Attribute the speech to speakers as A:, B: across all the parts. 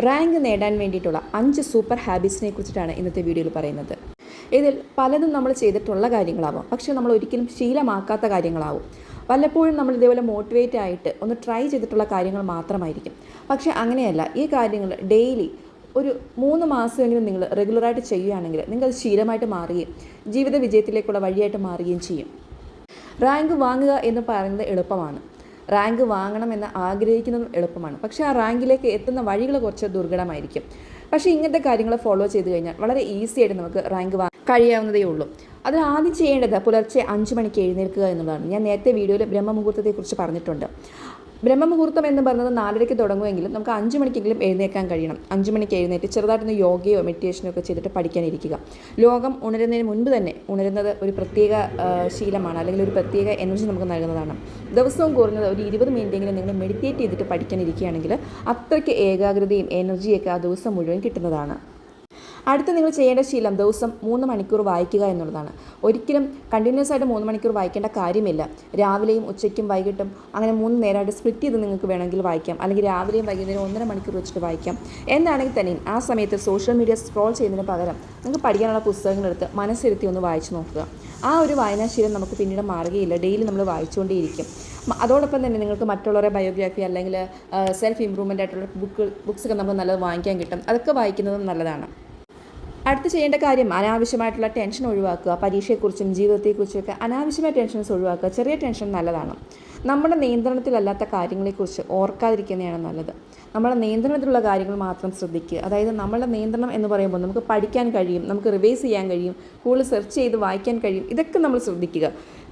A: Rank നേടാൻ വേണ്ടിയിട്ടുള്ള 5 super ഹാബിറ്റ്സിനെ കുറിച്ചിട്ടാണ് ഇന്നത്തെ വീഡിയോയിൽ പറയുന്നത്. ഇതിൽ പലതും നമ്മൾ ചെയ്തിട്ടുള്ള കാര്യങ്ങളാവാം, പക്ഷേ നമ്മൾ ഒരിക്കലും ശീലമാക്കാത്ത കാര്യങ്ങളാവും. വല്ലപ്പോഴും നമ്മൾ ഇതേപോലെ മോട്ടിവേറ്റ് ആയിട്ട് ഒന്ന് ട്രൈ ചെയ്തിട്ടുള്ള കാര്യങ്ങൾ മാത്രമായിരിക്കും. പക്ഷേ അങ്ങനെയല്ല, ഈ കാര്യങ്ങൾ ഡെയിലി ഒരു 3 മാസമെങ്കിലും നിങ്ങൾ റെഗുലറായിട്ട് ചെയ്യുകയാണെങ്കിൽ നിങ്ങൾക്കത് ശീലമായിട്ട് മാറുകയും ജീവിത വിജയത്തിലേക്കുള്ള വഴിയായിട്ട് മാറുകയും ചെയ്യും. റാങ്ക് വാങ്ങുക എന്ന് പറയുന്നത് എളുപ്പമാണ്, റാങ്ക് വാങ്ങണമെന്ന് ആഗ്രഹിക്കുന്നതും എളുപ്പമാണ്. പക്ഷേ ആ റാങ്കിലേക്ക് എത്തുന്ന വഴികൾ കുറച്ച് ദുർഘടമായിരിക്കും. പക്ഷേ ഇങ്ങനത്തെ കാര്യങ്ങൾ ഫോളോ ചെയ്ത് കഴിഞ്ഞാൽ വളരെ ഈസി ആയിട്ട് നമുക്ക് റാങ്ക് കഴിയാവുന്നതേ ഉള്ളൂ. അതിൽ ആദ്യം ചെയ്യേണ്ടത് പുലർച്ചെ 5 മണിക്ക് എഴുന്നേൽക്കുക എന്നുള്ളതാണ്. ഞാൻ നേരത്തെ വീഡിയോയിൽ ബ്രഹ്മമുഹൂർത്തത്തെക്കുറിച്ച് പറഞ്ഞിട്ടുണ്ട്. ബ്രഹ്മമുഹൂർത്തം എന്ന് പറയുന്നത് 4:30 തുടങ്ങുമെങ്കിലും നമുക്ക് 5 മണിക്കെങ്കിലും എഴുന്നേൽക്കാൻ കഴിയണം. 5 മണിക്ക് എഴുന്നേറ്റ് ചെറുതായിട്ടൊന്ന് യോഗയോ മെഡിറ്റേഷനോ ഒക്കെ ചെയ്തിട്ട് പഠിക്കാനിരിക്കുക. ലോകം ഉണരുന്നതിന് മുൻപ് തന്നെ ഉണരുന്നത് ഒരു പ്രത്യേക ശീലമാണ്, അല്ലെങ്കിൽ ഒരു പ്രത്യേക എനർജി നമുക്ക് നൽകുന്നതാണ്. ദിവസവും കുറഞ്ഞത് ഒരു 20 മിനിറ്റെങ്കിലും നിങ്ങൾ മെഡിറ്റേറ്റ് ചെയ്തിട്ട് പഠിക്കാനിരിക്കുകയാണെങ്കിൽ അത്രയ്ക്ക് ഏകാഗ്രതയും എനർജിയൊക്കെ ആ ദിവസം മുഴുവൻ കിട്ടുന്നതാണ്. അടുത്ത നിങ്ങൾ ചെയ്യേണ്ട ശീലം ദിവസം 3 മണിക്കൂർ വായിക്കുക എന്നുള്ളതാണ്. ഒരിക്കലും കണ്ടിന്യൂസ് ആയിട്ട് 3 മണിക്കൂർ വായിക്കേണ്ട കാര്യമില്ല. രാവിലെയും ഉച്ചയ്ക്കും വൈകിട്ടും അങ്ങനെ 3 നേരമായിട്ട് സ്പ്ലിറ്റ് ചെയ്ത് നിങ്ങൾക്ക് വേണമെങ്കിൽ വായിക്കാം, അല്ലെങ്കിൽ രാവിലെയും വൈകുന്നേരം 1.5 മണിക്കൂർ വെച്ചിട്ട് വായിക്കാം. എന്താണെങ്കിൽ തന്നെയും ആ സമയത്ത് സോഷ്യൽ മീഡിയ സ്ക്രോൾ ചെയ്യുന്നതിന് പകരം നിങ്ങൾക്ക് പഠിക്കാനുള്ള പുസ്തകങ്ങളെടുത്ത് മനസ്സിരുത്തി ഒന്ന് വായിച്ചു നോക്കുക. ആ ഒരു വായനാശീലം നമുക്ക് പിന്നീട് മാറുകയില്ല, ഡെയിലി നമ്മൾ വായിച്ചുകൊണ്ടേയിരിക്കും. അതോടൊപ്പം തന്നെ നിങ്ങൾക്ക് മറ്റുള്ളവരുടെ ബയോഗ്രാഫി അല്ലെങ്കിൽ സെൽഫ് ഇമ്പ്രൂവ്മെൻ്റ് ആയിട്ടുള്ള ബുക്സൊക്കെ നമുക്ക് നല്ലത് വാങ്ങിക്കാൻ കിട്ടും. അതൊക്കെ വായിക്കുന്നതും നല്ലതാണ്. അടുത്ത് ചെയ്യേണ്ട കാര്യം അനാവശ്യമായിട്ടുള്ള ടെൻഷൻ ഒഴിവാക്കുക. പരീക്ഷയെക്കുറിച്ചും ജീവിതത്തെക്കുറിച്ചൊക്കെ അനാവശ്യമായ ടെൻഷൻസ് ഒഴിവാക്കുക. ചെറിയ ടെൻഷൻ നല്ലതാണ്. നമ്മുടെ നിയന്ത്രണത്തിലല്ലാത്ത കാര്യങ്ങളെക്കുറിച്ച് ഓർക്കാതിരിക്കുന്നതാണ് നല്ലത്. നമ്മുടെ നിയന്ത്രണത്തിലുള്ള കാര്യങ്ങൾ മാത്രം ശ്രദ്ധിക്കുക. അതായത് നമ്മളുടെ നിയന്ത്രണം എന്ന് പറയുമ്പോൾ നമുക്ക് പഠിക്കാൻ കഴിയും, നമുക്ക് റിവൈസ് ചെയ്യാൻ കഴിയും, കൂടുതൽ സെർച്ച് ചെയ്ത് വായിക്കാൻ കഴിയും. ഇതൊക്കെ നമ്മൾ ശ്രദ്ധിക്കുക.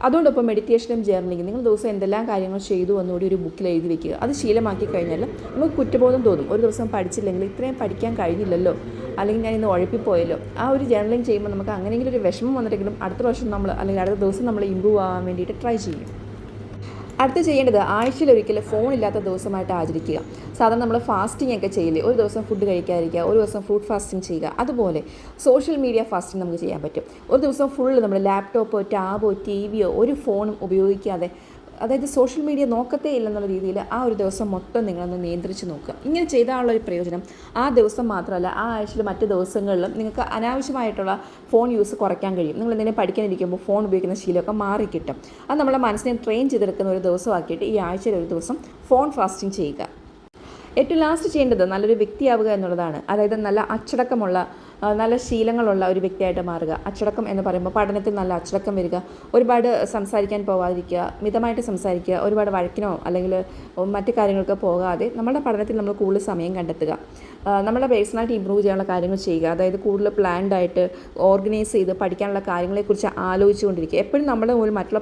A: അതുകൊണ്ടൊപ്പം മെഡിറ്റേഷനും ജേർണലിങ്ങും നിങ്ങൾ ദിവസം എന്തെല്ലാം കാര്യങ്ങൾ ചെയ്തു എന്നുകൂടി ഒരു ബുക്കിൽ എഴുതി വെക്കുക. അത് ശീലമാക്കി കഴിഞ്ഞാൽ നമുക്ക് കുറ്റബോധം തോന്നും. ഒരു ദിവസം പഠിച്ചില്ലെങ്കിൽ ഇത്രയും പഠിക്കാൻ കഴിഞ്ഞില്ലല്ലോ, അല്ലെങ്കിൽ ഞാൻ ഇന്ന് ഉഴപ്പിപ്പോയല്ലോ. ആ ഒരു ജേർണലിങ് ചെയ്യുമ്പോൾ നമുക്ക് അങ്ങനെയെങ്കിലും ഒരു വിഷമം വന്നിട്ടെങ്കിലും അടുത്ത പ്രാവശ്യം നമ്മൾ അല്ലെങ്കിൽ അടുത്ത ദിവസം നമ്മൾ ഇമ്പ്രൂവ് ആവാൻ വേണ്ടിയിട്ട് ട്രൈ ചെയ്യും. അടുത്ത് ചെയ്യേണ്ടത് ആഴ്ചയിൽ ഒരിക്കൽ ഫോണില്ലാത്ത ദിവസമായിട്ട് ആചരിക്കുക. സാധാരണ നമ്മൾ ഫാസ്റ്റിംഗ് ഒക്കെ ചെയ്യില്ലേ, ഒരു ദിവസം ഫുഡ് കഴിക്കാതിരിക്കുക, ഒരു ദിവസം ഫ്രൂട്ട് ഫാസ്റ്റിംഗ് ചെയ്യുക. അതുപോലെ സോഷ്യൽ മീഡിയ ഫാസ്റ്റിംഗ് നമുക്ക് ചെയ്യാൻ പറ്റും. ഒരു ദിവസം ഫുള്ള് നമ്മൾ ലാപ്ടോപ്പോ ടാബോ ടിവിയോ ഒരു ഫോണും ഉപയോഗിക്കാതെ, അതായത് സോഷ്യൽ മീഡിയ നോക്കത്തേ ഇല്ലെന്നുള്ള രീതിയിൽ ആ ഒരു ദിവസം മൊത്തം നിങ്ങളൊന്ന് നിയന്ത്രിച്ച് നോക്കുക. ഇങ്ങനെ ചെയ്താലുള്ള ഒരു പ്രയോജനം ആ ദിവസം മാത്രമല്ല, ആ ആഴ്ചയിൽ മറ്റ് ദിവസങ്ങളിലും നിങ്ങൾക്ക് അനാവശ്യമായിട്ടുള്ള ഫോൺ യൂസ് കുറയ്ക്കാൻ കഴിയും. നിങ്ങൾ എന്തെങ്കിലും പഠിക്കാനിരിക്കുമ്പോൾ ഫോൺ ഉപയോഗിക്കുന്ന ശീലമൊക്കെ മാറിക്കിട്ടും. അത് നമ്മളെ മനസ്സിനെ ട്രെയിൻ ചെയ്തെടുക്കുന്ന ഒരു ദിവസമാക്കിയിട്ട് ഈ ആഴ്ചയിൽ ഒരു ദിവസം ഫോൺ ഫാസ്റ്റിംഗ് ചെയ്യുക. ഏറ്റവും ലാസ്റ്റ് ചെയ്യേണ്ടത് നല്ലൊരു വ്യക്തിയാവുക എന്നുള്ളതാണ്. അതായത് നല്ല അച്ചടക്കമുള്ള നല്ല ശീലങ്ങളുള്ള ഒരു വ്യക്തിയായിട്ട് മാറുക. അച്ചടക്കം എന്ന് പറയുമ്പോൾ പഠനത്തിൽ നല്ല അച്ചടക്കം വരിക, ഒരുപാട് സംസാരിക്കാൻ പോകാതിരിക്കുക, മിതമായിട്ട് സംസാരിക്കുക, ഒരുപാട് വഴക്കിനോ അല്ലെങ്കിൽ മറ്റു കാര്യങ്ങൾക്ക് പോകാതെ നമ്മുടെ പഠനത്തിൽ നമ്മൾ കൂടുതൽ സമയം കണ്ടെത്തുക. നമ്മുടെ പേഴ്സണാലിറ്റി ഇമ്പ്രൂവ് ചെയ്യാനുള്ള കാര്യങ്ങൾ ചെയ്യുക. അതായത് കൂടുതൽ പ്ലാൻഡ് ആയിട്ട് ഓർഗനൈസ് ചെയ്ത് പഠിക്കാനുള്ള കാര്യങ്ങളെക്കുറിച്ച് ആലോചിച്ചുകൊണ്ടിരിക്കുക. എപ്പോഴും നമ്മുടെ മുമ്പിൽ മറ്റുള്ള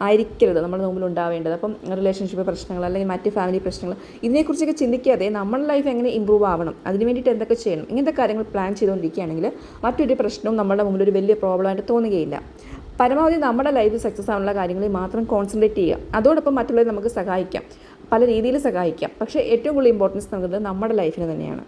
A: ആയിരിക്കരുത് നമ്മുടെ മുമ്പിൽ ഉണ്ടാവേണ്ടത്. അപ്പം റിലേഷൻഷിപ്പ് പ്രശ്നങ്ങൾ അല്ലെങ്കിൽ മറ്റ് ഫാമിലി പ്രശ്നങ്ങൾ ഇതിനെക്കുറിച്ചൊക്കെ ചിന്തിക്കാതെ നമ്മുടെ ലൈഫ് എങ്ങനെ ഇമ്പ്രൂവ് ആവണം, അതിന് വേണ്ടിയിട്ട് എന്തൊക്കെ ചെയ്യണം, ഇങ്ങനത്തെ കാര്യങ്ങൾ പ്ലാൻ ചെയ്തുകൊണ്ടിരിക്കുകയാണെങ്കിൽ മറ്റൊരു പ്രശ്നവും നമ്മുടെ മുമ്പിൽ ഒരു വലിയ പ്രോബ്ലമായിട്ട് തോന്നുകയില്ല. പരമാവധി നമ്മുടെ ലൈഫ് സക്സസ് ആവാനുള്ള കാര്യങ്ങളിൽ മാത്രം കോൺസെൻട്രേറ്റ് ചെയ്യുക. അതോടൊപ്പം മറ്റുള്ളവരെ നമുക്ക് സഹായിക്കാം, പല രീതിയിൽ സഹായിക്കാം. പക്ഷേ ഏറ്റവും കൂടുതൽ ഇമ്പോർട്ടൻസ് നൽകുന്നത് നമ്മുടെ ലൈഫിന് തന്നെയാണ്.